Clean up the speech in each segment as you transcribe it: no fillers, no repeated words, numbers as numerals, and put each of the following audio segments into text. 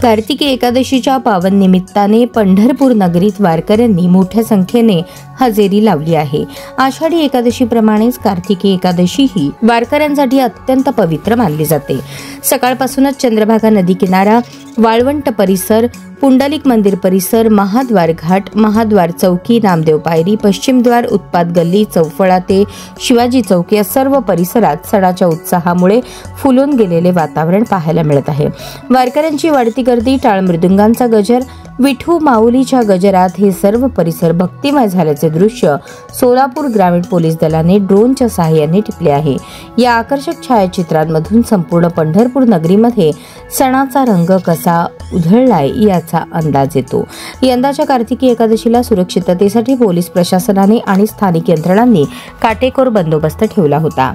कार्तिकी एकादशीच्या पावन निमित्ताने पंढरपूर नगरीत वारकऱ्यांनी मोठ्या संख्येने हजेरी लावली आहे। आषाढी एकादशीप्रमाणेच कार्तिकी एकादशी ही वारकऱ्यांसाठी अत्यंत पवित्र मानली जाते। सकाळपासूनच चंद्रभागा नदी किनारा, वाळवंट परिसर, पुंडलिक मंदिर परिसर, महाद्वार घाट, महाद्वार चौकी, नामदेव पायरी, पश्चिम द्वार, उत्पात गल्ली, चौफळा ते शिवाजी चौक या सर्व परिसरात सणाच्या उत्साहामुळे फुलून गेलेले वातावरण पाहायला मिळत आहे। वारकऱ्यांची वाढती गर्दी, टाळ मृदुंगांचा गजर, विठू माऊलीच्या गजरात हे सर्व परिसर भक्तिमय झाल्याचे दृश्य सोलापूर ग्रामीण पोलीस दलाने ड्रोनच्या सहाय्याने टिपले आहे। या आकर्षक छायाचित्रांमधून संपूर्ण पंढरपूर नगरीमध्ये सणाचा रंग कसा उधळलाय याचा अंदाज येतो। यंदाच्या कार्तिकी एकादशीला सुरक्षिततेसाठी पोलीस प्रशासनाने आणि स्थानिक यंत्रणांनी काटेकोर बंदोबस्त ठेवला होता।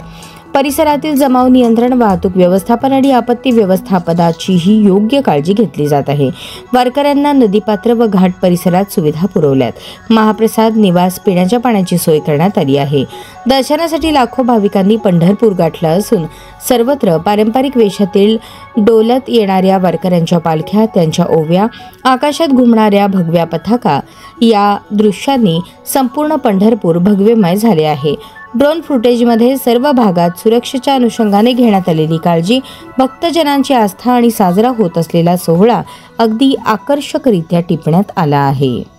परिसरातील जमाव नियंत्रण, वाहतूक व्यवस्थापन आणि आपत्ती व्यवस्थापनाचीही योग्य काळजी घेतली जात आहे। वारकऱ्यांना नदीपात्र व घाट परिसरात सुविधा पुरवल्यात। महाप्रसाद, निवास, पिण्याच्या पाण्याची सोय करण्यात आली आहे। दर्शनासाठी लाखो भाविकांनी पंढरपूर गाठलं असून सर्वत्र पारंपरिक वेशातील डोलत येणाऱ्या वारकऱ्यांच्या पालख्या, त्यांच्या ओव्या, आकाशात घुमणाऱ्या भगव्या पताका या दृश्यांनी संपूर्ण पंढरपूर भगवेमय झाले आहे। ड्रोन फुटेजमध्ये सर्व भागात सुरक्षेच्या अनुषंगाने घेण्यात आलेली काळजी, भक्तजनांची आस्था आणि साजरा होत असलेला सोहळा अगदी आकर्षकरित्या टिपण्यात आला आहे।